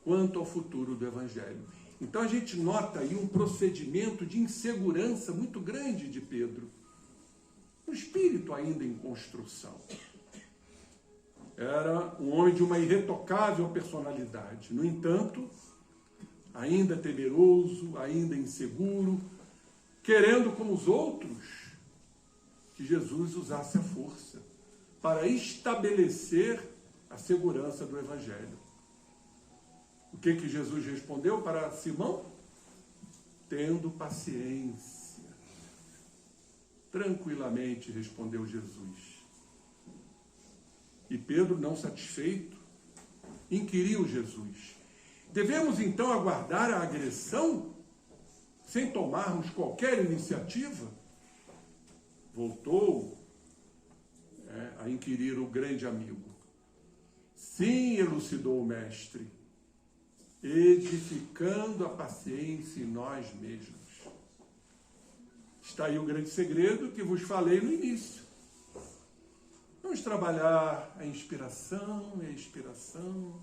quanto ao futuro do Evangelho? Então a gente nota aí um procedimento de insegurança muito grande de Pedro. Um espírito ainda em construção. Era um homem de uma irretocável personalidade. No entanto, ainda temeroso, ainda inseguro, querendo, como os outros, que Jesus usasse a força para estabelecer a segurança do Evangelho. O que Jesus respondeu para Simão? Tendo paciência. Tranquilamente respondeu Jesus. E Pedro, não satisfeito, inquiriu Jesus: devemos então aguardar a agressão sem tomarmos qualquer iniciativa? Voltou a inquirir o grande amigo. Sim, elucidou o mestre, edificando a paciência em nós mesmos. Está aí o grande segredo que vos falei no início. Vamos trabalhar a inspiração e a expiração.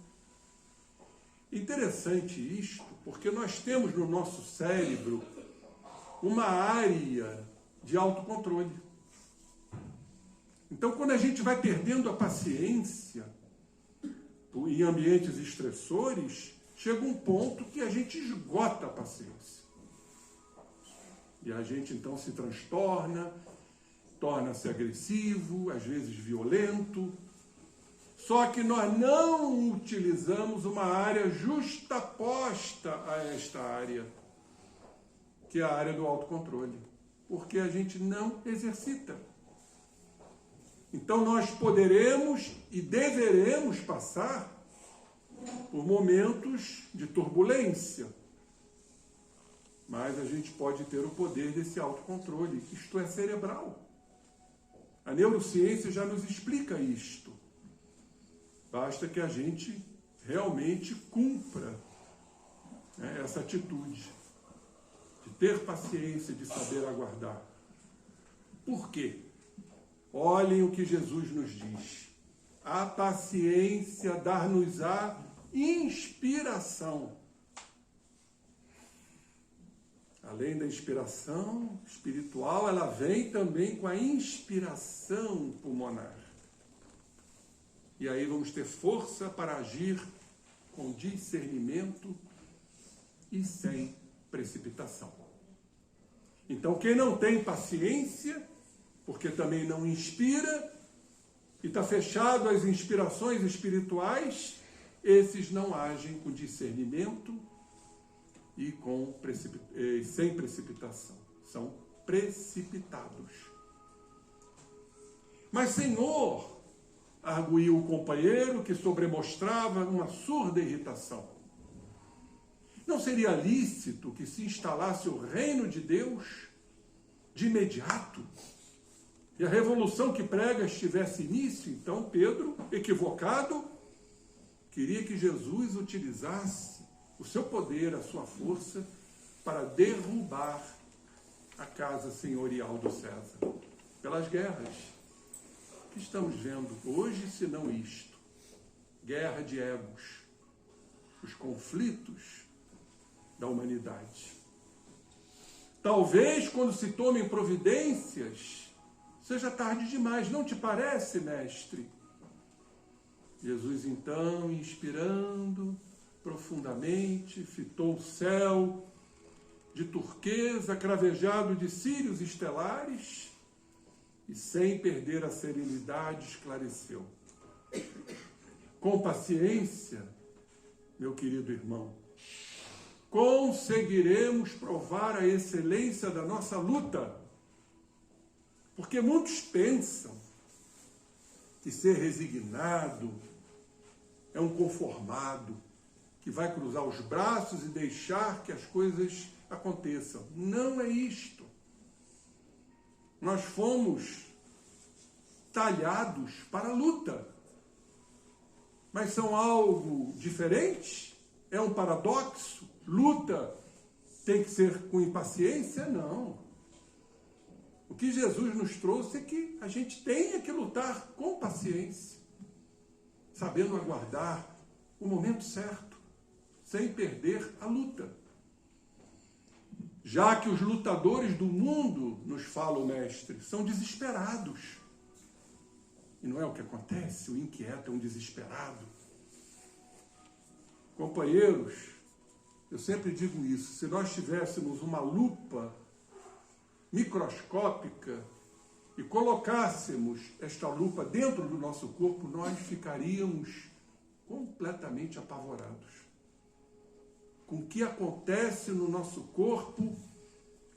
Interessante isto, porque nós temos no nosso cérebro uma área de autocontrole. Então, quando a gente vai perdendo a paciência em ambientes estressores, chega um ponto que a gente esgota a paciência. E a gente então se transtorna, torna-se agressivo, às vezes violento. Só que nós não utilizamos uma área justaposta a esta área, que é a área do autocontrole, porque a gente não exercita. Então nós poderemos e deveremos passar por momentos de turbulência, mas a gente pode ter o poder desse autocontrole, isto é cerebral. A neurociência já nos explica isto. Basta que a gente realmente cumpra essa atitude de ter paciência, de saber aguardar. Por quê? Olhem o que Jesus nos diz. A paciência dar-nos-á inspiração. Além da inspiração espiritual, ela vem também com a inspiração pulmonar. E aí vamos ter força para agir com discernimento e sem precipitação. Então, quem não tem paciência, porque também não inspira, e está fechado às inspirações espirituais, esses não agem com discernimento e sem precipitação. São precipitados. Mas, Senhor, arguiu o companheiro, que sobremostrava uma surda irritação, não seria lícito que se instalasse o reino de Deus de imediato? E a revolução que pregas tivesse início? Então Pedro, equivocado, queria que Jesus utilizasse o seu poder, a sua força, para derrubar a casa senhorial do César, pelas guerras que estamos vendo hoje, se não isto. Guerra de egos, os conflitos da humanidade. Talvez, quando se tomem providências, seja tarde demais, não te parece, mestre? Jesus, então, inspirando, profundamente, fitou o céu de turquesa, cravejado de círios estelares, e sem perder a serenidade esclareceu. Com paciência, meu querido irmão, conseguiremos provar a excelência da nossa luta. Porque muitos pensam que ser resignado é um conformado, que vai cruzar os braços e deixar que as coisas aconteçam. Não é isto. Nós fomos talhados para a luta. Mas são algo diferente? É um paradoxo? Luta tem que ser com impaciência? Não. O que Jesus nos trouxe é que a gente tenha que lutar com paciência, sabendo aguardar o momento certo, sem perder a luta. Já que os lutadores do mundo, nos fala o Mestre, são desesperados. E não é o que acontece? O inquieto é um desesperado. Companheiros, eu sempre digo isso, se nós tivéssemos uma lupa microscópica e colocássemos esta lupa dentro do nosso corpo, nós ficaríamos completamente apavorados com o que acontece no nosso corpo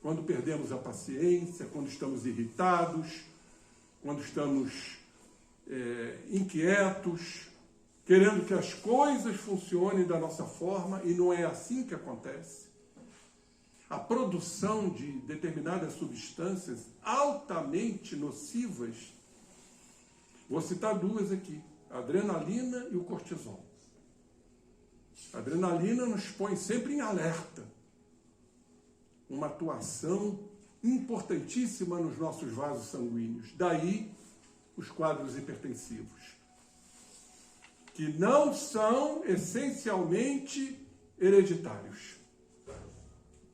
quando perdemos a paciência, quando estamos irritados, quando estamos inquietos, querendo que as coisas funcionem da nossa forma, e não é assim que acontece. A produção de determinadas substâncias altamente nocivas, vou citar duas aqui, a adrenalina e o cortisol. A adrenalina nos põe sempre em alerta, uma atuação importantíssima nos nossos vasos sanguíneos, daí os quadros hipertensivos, que não são essencialmente hereditários.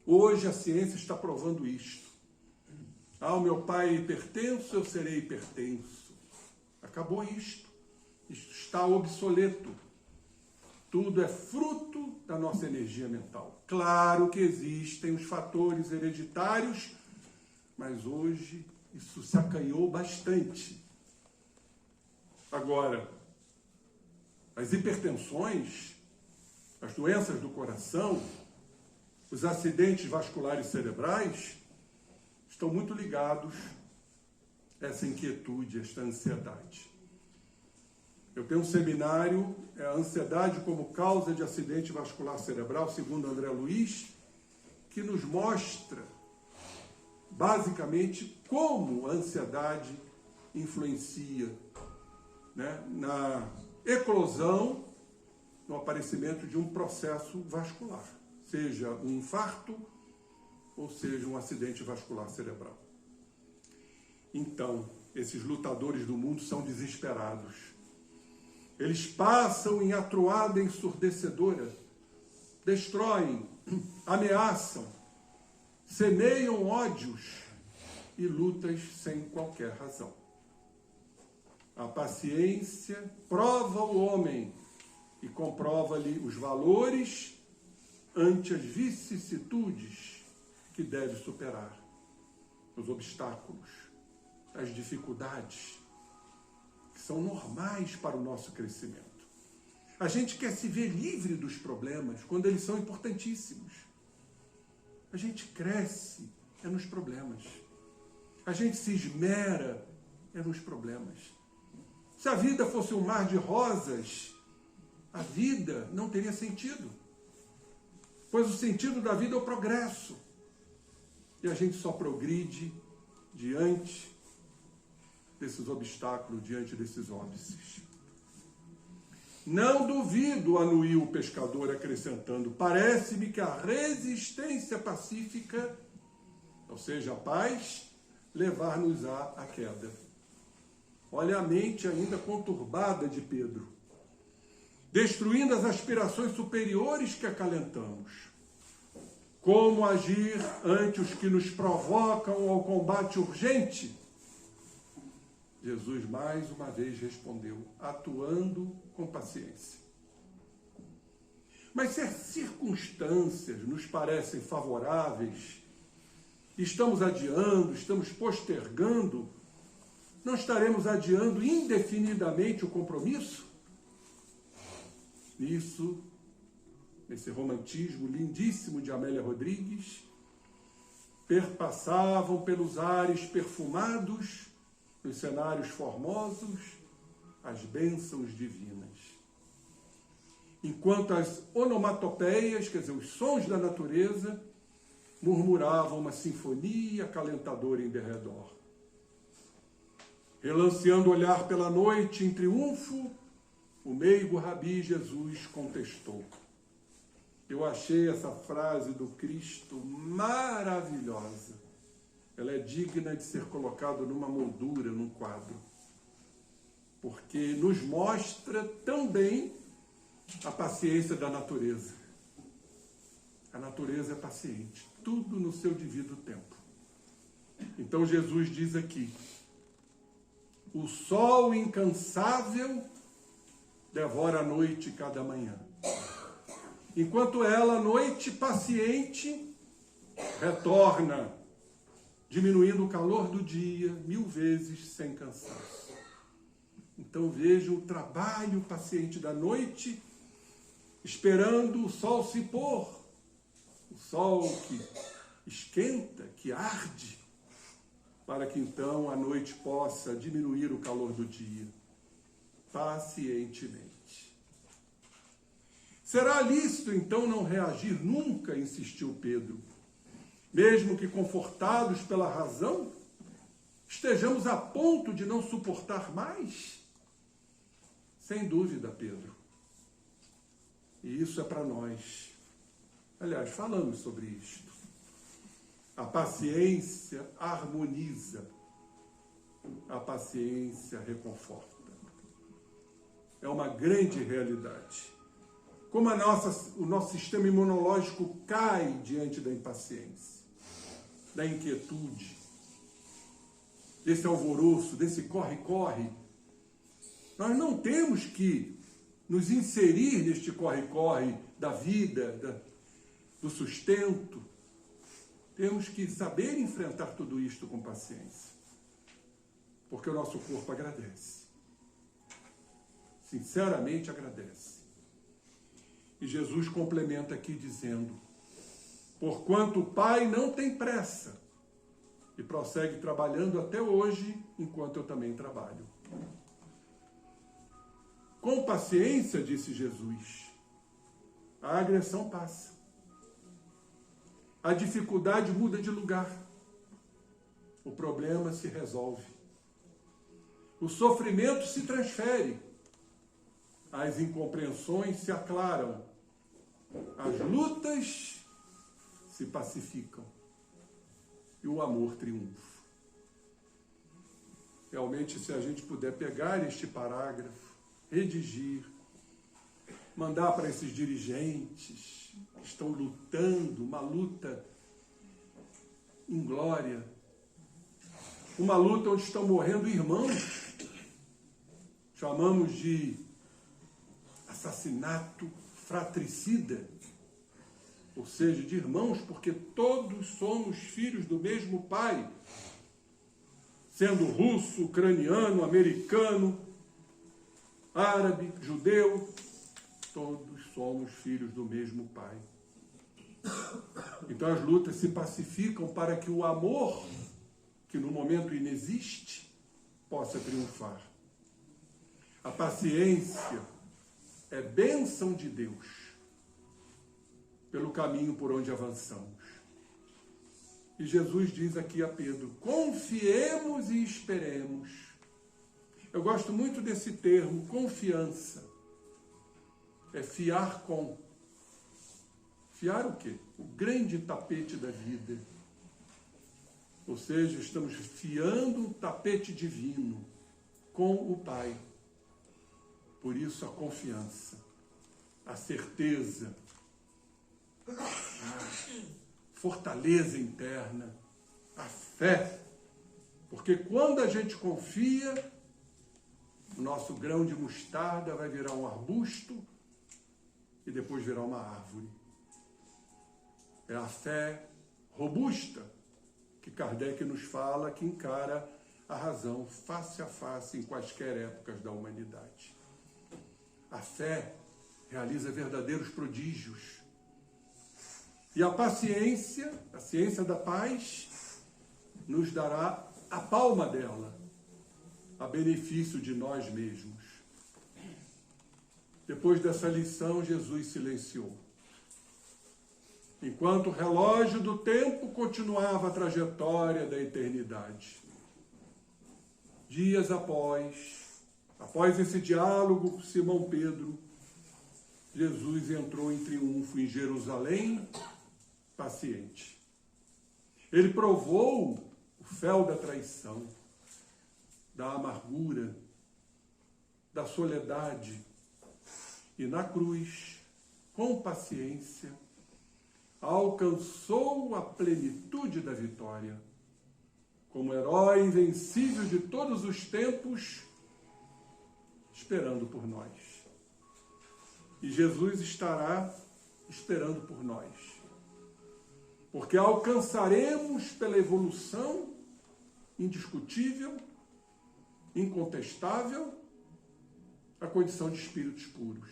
Hoje a ciência está provando isto. O meu pai é hipertenso, eu serei hipertenso. Acabou isto. Isto está obsoleto. Tudo é fruto da nossa energia mental. Claro que existem os fatores hereditários, mas hoje isso se acanhou bastante. Agora, as hipertensões, as doenças do coração, os acidentes vasculares cerebrais estão muito ligados a essa inquietude, a esta ansiedade. Eu tenho um seminário, a ansiedade como causa de acidente vascular cerebral, segundo André Luiz, que nos mostra, basicamente, como a ansiedade influencia, né, na eclosão, no aparecimento de um processo vascular, seja um infarto ou seja um acidente vascular cerebral. Então, esses lutadores do mundo são desesperados. Eles passam em atuada ensurdecedora, destroem, ameaçam, semeiam ódios e lutas sem qualquer razão. A paciência prova o homem e comprova-lhe os valores ante as vicissitudes que deve superar, os obstáculos, as dificuldades, que são normais para o nosso crescimento. A gente quer se ver livre dos problemas quando eles são importantíssimos. A gente cresce nos problemas. A gente se esmera nos problemas. Se a vida fosse um mar de rosas, a vida não teria sentido. Pois o sentido da vida é o progresso. E a gente só progride diante desses obstáculos, diante desses óbices. Não duvido, anuiu o pescador, acrescentando, parece-me que a resistência pacífica, ou seja, a paz, levar-nos-á à queda. Olha a mente ainda conturbada de Pedro, destruindo as aspirações superiores que acalentamos. Como agir ante os que nos provocam ao combate urgente? Jesus mais uma vez respondeu, atuando com paciência. Mas se as circunstâncias nos parecem favoráveis, estamos adiando, estamos postergando, não estaremos adiando indefinidamente o compromisso? Nisso, nesse romantismo lindíssimo de Amélia Rodrigues, perpassavam pelos ares perfumados, nos cenários formosos, as bênçãos divinas. Enquanto as onomatopeias, quer dizer, os sons da natureza, murmuravam uma sinfonia acalentadora em derredor. Relanceando o olhar pela noite em triunfo, o meigo Rabi Jesus contestou. Eu achei essa frase do Cristo maravilhosa. Ela é digna de ser colocada numa moldura, num quadro. Porque nos mostra também a paciência da natureza. A natureza é paciente, tudo no seu devido tempo. Então Jesus diz aqui, o sol incansável devora a noite cada manhã. Enquanto ela, a noite paciente, retorna, diminuindo o calor do dia 1000 vezes sem cansaço. Então vejam o trabalho paciente da noite, esperando o sol se pôr, o sol que esquenta, que arde, para que então a noite possa diminuir o calor do dia, pacientemente. Será lícito então não reagir nunca, insistiu Pedro, mesmo que confortados pela razão, estejamos a ponto de não suportar mais? Sem dúvida, Pedro. E isso é para nós. Aliás, falamos sobre isto. A paciência harmoniza, a paciência reconforta. É uma grande realidade. Como o nosso sistema imunológico cai diante da impaciência, da inquietude, desse alvoroço, desse corre-corre. Nós não temos que nos inserir neste corre-corre da vida, do sustento. Temos que saber enfrentar tudo isto com paciência, porque o nosso corpo agradece. Sinceramente agradece. E Jesus complementa aqui dizendo, porquanto o Pai não tem pressa, e prossegue trabalhando até hoje, enquanto eu também trabalho. Com paciência, disse Jesus, a agressão passa. A dificuldade muda de lugar. O problema se resolve. O sofrimento se transfere. As incompreensões se aclaram. As lutas se pacificam. E o amor triunfa. Realmente, se a gente puder pegar este parágrafo, redigir, mandar para esses dirigentes que estão lutando, uma luta em glória, uma luta onde estão morrendo irmãos, chamamos de assassinato fratricida, ou seja, de irmãos, porque todos somos filhos do mesmo pai, sendo russo, ucraniano, americano, árabe, judeu, todos somos filhos do mesmo pai. Então as lutas se pacificam para que o amor, que no momento inexiste, possa triunfar. A paciência é bênção de Deus pelo caminho por onde avançamos. E Jesus diz aqui a Pedro, confiemos e esperemos. Eu gosto muito desse termo, confiança. É fiar com. Fiar o quê? O grande tapete da vida. Ou seja, estamos fiando um tapete divino com o Pai. Por isso a confiança, a certeza, a fortaleza interna, a fé. Porque quando a gente confia, o nosso grão de mostarda vai virar um arbusto e depois virá uma árvore. É a fé robusta que Kardec nos fala, que encara a razão face a face em quaisquer épocas da humanidade. A fé realiza verdadeiros prodígios. E a paciência, a ciência da paz, nos dará a palma dela, a benefício de nós mesmos. Depois dessa lição, Jesus silenciou. Enquanto o relógio do tempo continuava a trajetória da eternidade. Dias após esse diálogo com Simão Pedro, Jesus entrou em triunfo em Jerusalém, paciente. Ele provou o fel da traição, da amargura, da soledade, e na cruz, com paciência, alcançou a plenitude da vitória. Como herói invencível de todos os tempos, esperando por nós. E Jesus estará esperando por nós. Porque alcançaremos pela evolução indiscutível, incontestável, a condição de espíritos puros.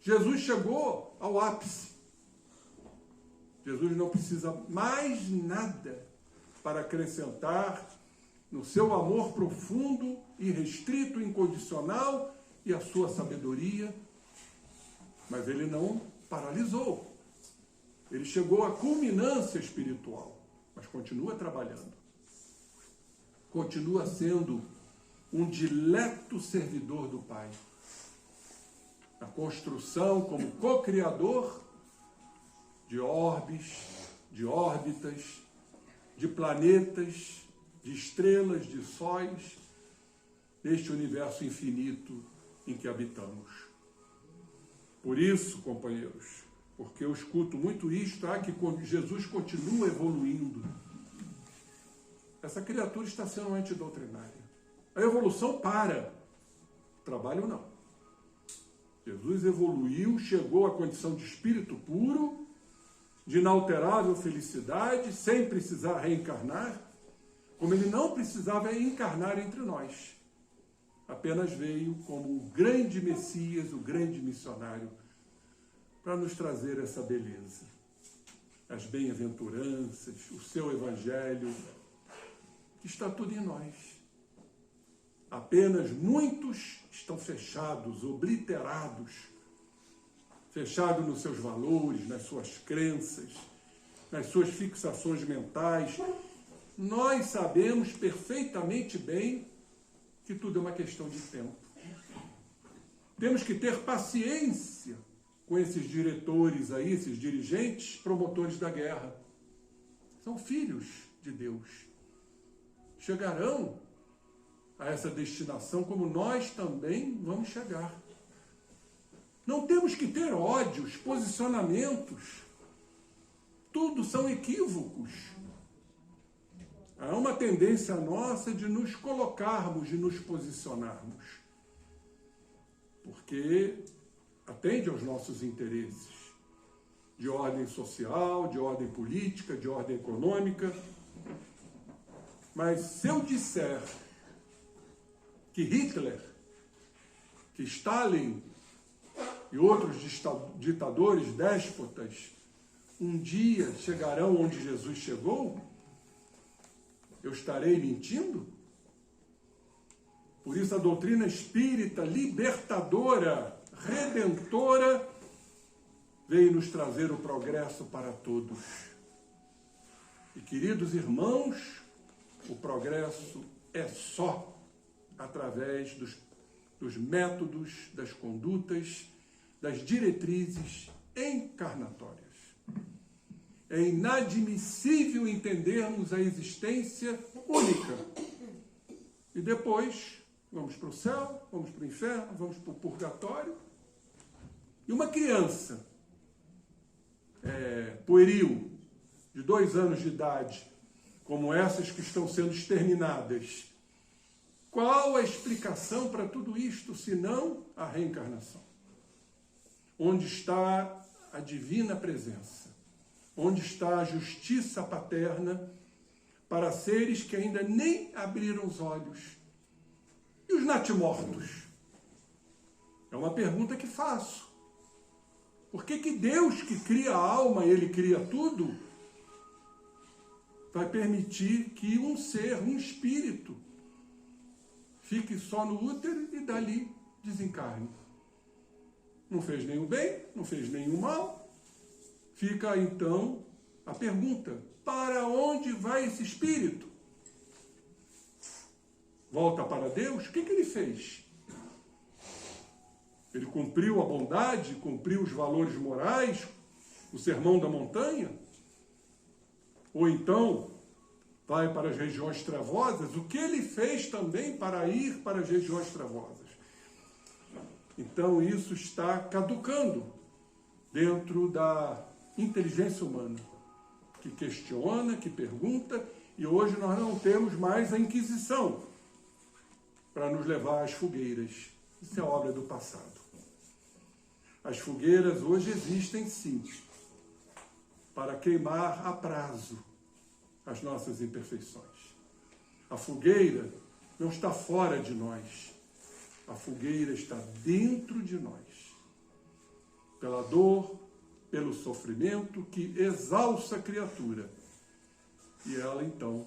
Jesus chegou ao ápice. Jesus não precisa mais nada para acrescentar no seu amor profundo, irrestrito, incondicional e a sua sabedoria. Mas ele não paralisou. Ele chegou à culminância espiritual, mas continua trabalhando. Continua sendo um dileto servidor do Pai. Na construção como co-criador de orbes, de órbitas, de planetas, de estrelas, de sóis, neste universo infinito em que habitamos. Por isso, companheiros, porque eu escuto muito isto, que Jesus continua evoluindo. Essa criatura está sendo antidoutrinária. A evolução para, o trabalho não. Jesus evoluiu, chegou à condição de espírito puro, de inalterável felicidade, sem precisar reencarnar, como ele não precisava encarnar entre nós. Apenas veio como o grande Messias, o grande missionário, para nos trazer essa beleza, as bem-aventuranças, o seu evangelho, que está tudo em nós. Apenas muitos estão fechados, obliterados, fechados nos seus valores, nas suas crenças, nas suas fixações mentais. Nós sabemos perfeitamente bem que tudo é uma questão de tempo. Temos que ter paciência com esses diretores aí, esses dirigentes, promotores da guerra. São filhos de Deus. Chegarão a essa destinação como nós também vamos chegar. Não temos que ter ódios, posicionamentos. Tudo são equívocos. Há uma tendência nossa de nos colocarmos, de nos posicionarmos. Porque atende aos nossos interesses de ordem social, de ordem política, de ordem econômica. Mas se eu disser que Hitler, que Stalin e outros ditadores, déspotas, um dia chegarão onde Jesus chegou, eu estarei mentindo? Por isso a doutrina espírita libertadora, redentora, veio nos trazer o progresso para todos. E, queridos irmãos, o progresso é só através dos métodos, das condutas, das diretrizes encarnatórias. É inadmissível entendermos a existência única. E depois, vamos para o céu, vamos para o inferno, vamos para o purgatório. E uma criança pueril, de 2 anos de idade, como essas que estão sendo exterminadas, qual a explicação para tudo isto, senão a reencarnação? onde está a divina presença, onde está a justiça paterna para seres que ainda nem abriram os olhos. E os natimortos? É uma pergunta que faço. Por que Deus, que cria a alma, Ele cria tudo, vai permitir que um ser, um espírito, fique só no útero e dali desencarne? Não fez nenhum bem, não fez nenhum mal. Fica então a pergunta: para onde vai esse espírito? Volta para Deus? O que ele fez? Ele cumpriu a bondade, cumpriu os valores morais, o sermão da montanha? Ou então vai para as regiões trevosas? O que ele fez também para ir para as regiões trevosas? Então isso está caducando dentro da inteligência humana, que questiona, que pergunta, e hoje nós não temos mais a Inquisição para nos levar às fogueiras. Isso é obra do passado. As fogueiras hoje existem sim, para queimar a prazo as nossas imperfeições. A fogueira não está fora de nós, a fogueira está dentro de nós, pela dor, pelo sofrimento que exauça a criatura. E ela então,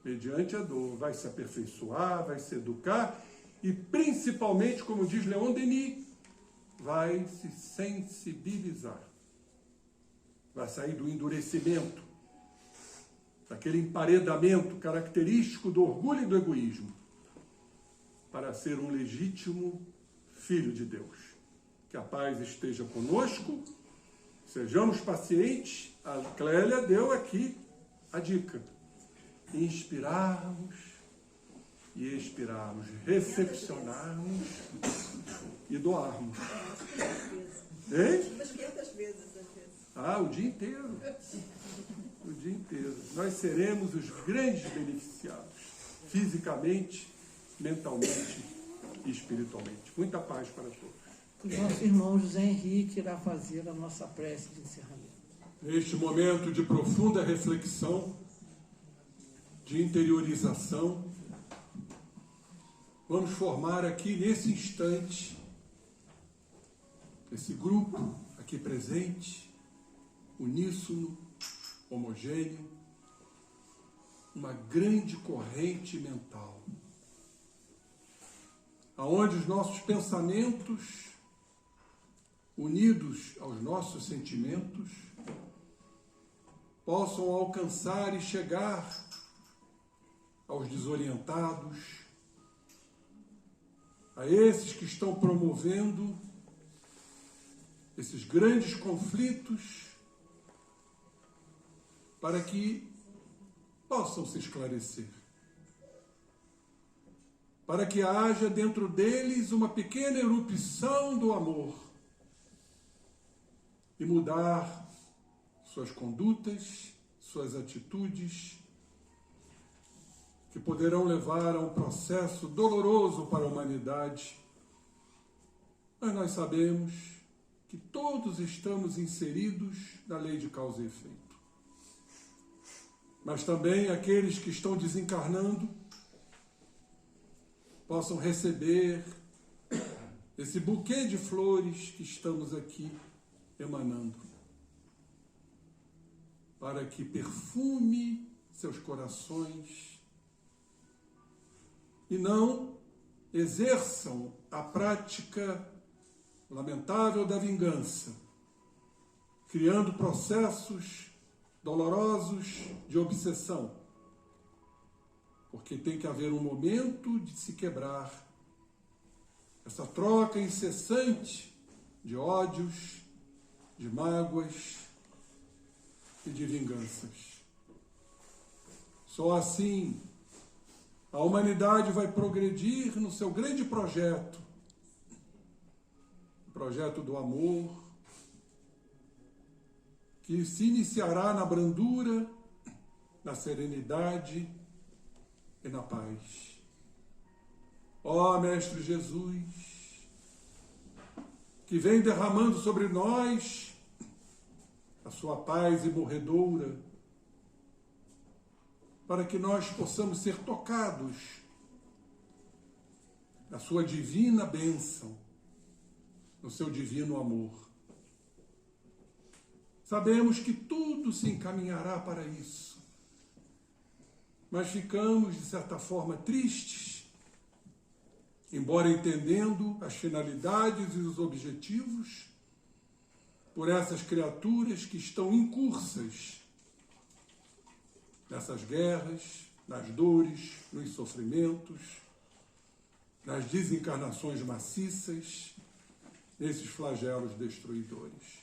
mediante a dor, vai se aperfeiçoar, vai se educar e principalmente, como diz Leon Denis, vai se sensibilizar. Vai sair do endurecimento, daquele emparedamento característico do orgulho e do egoísmo, para ser um legítimo filho de Deus. Que a paz esteja conosco, sejamos pacientes. A Clélia deu aqui a dica: inspirarmos e expirarmos, recepcionarmos e doarmos. Hein? Umas 500 vezes, às vezes. Ah, o dia inteiro. O dia inteiro. Nós seremos os grandes beneficiados, fisicamente, mentalmente e espiritualmente. Muita paz para todos. O nosso irmão José Henrique irá fazer a nossa prece de encerramento. Neste momento de profunda reflexão, de interiorização, vamos formar aqui nesse instante, esse grupo aqui presente, uníssono, homogêneo, uma grande corrente mental, aonde os nossos pensamentos, unidos aos nossos sentimentos, possam alcançar e chegar aos desorientados, a esses que estão promovendo esses grandes conflitos, para que possam se esclarecer, para que haja dentro deles uma pequena erupção do amor e mudar suas condutas, suas atitudes, que poderão levar a um processo doloroso para a humanidade. Mas nós sabemos que todos estamos inseridos na lei de causa e efeito. Mas também aqueles que estão desencarnando possam receber esse buquê de flores que estamos aqui emanando, para que perfume seus corações e não exerçam a prática lamentável da vingança, criando processos dolorosos de obsessão, porque tem que haver um momento de se quebrar essa troca incessante de ódios, de mágoas e de vinganças. Só assim a humanidade vai progredir no seu grande projeto, o projeto do amor, que se iniciará na brandura, na serenidade e na paz. Ó Mestre Jesus, que vem derramando sobre nós a sua paz imorredoura, para que nós possamos ser tocados na sua divina bênção, no seu divino amor. Sabemos que tudo se encaminhará para isso, mas ficamos, de certa forma, tristes, embora entendendo as finalidades e os objetivos, por essas criaturas que estão incursas nessas guerras, nas dores, nos sofrimentos, nas desencarnações maciças, nesses flagelos destruidores.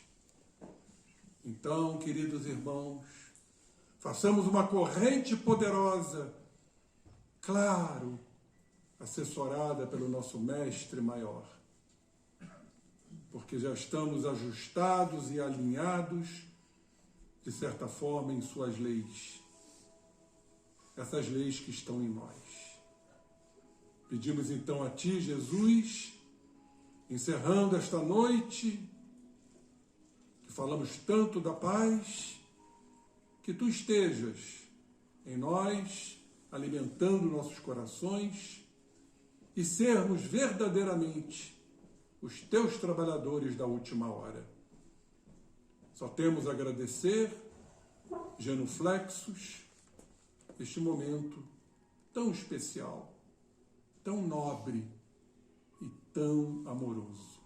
Então, queridos irmãos, façamos uma corrente poderosa, claro, assessorada pelo nosso Mestre Maior, porque já estamos ajustados e alinhados, de certa forma, em suas leis, essas leis que estão em nós. Pedimos então a Ti, Jesus, encerrando esta noite, que falamos tanto da paz, que Tu estejas em nós, alimentando nossos corações, e sermos verdadeiramente os Teus trabalhadores da última hora. Só temos a agradecer, genuflexos, este momento tão especial, tão nobre e tão amoroso.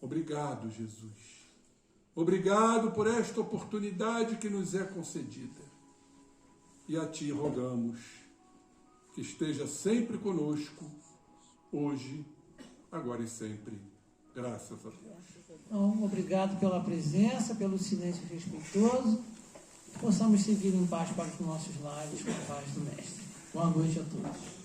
Obrigado, Jesus. Obrigado por esta oportunidade que nos é concedida. E a Ti rogamos que esteja sempre conosco, hoje, agora e sempre. Graças a Deus. Então, obrigado pela presença, pelo silêncio respeitoso. Possamos seguir em paz para os nossos lares, com a paz do Mestre. Boa noite a todos.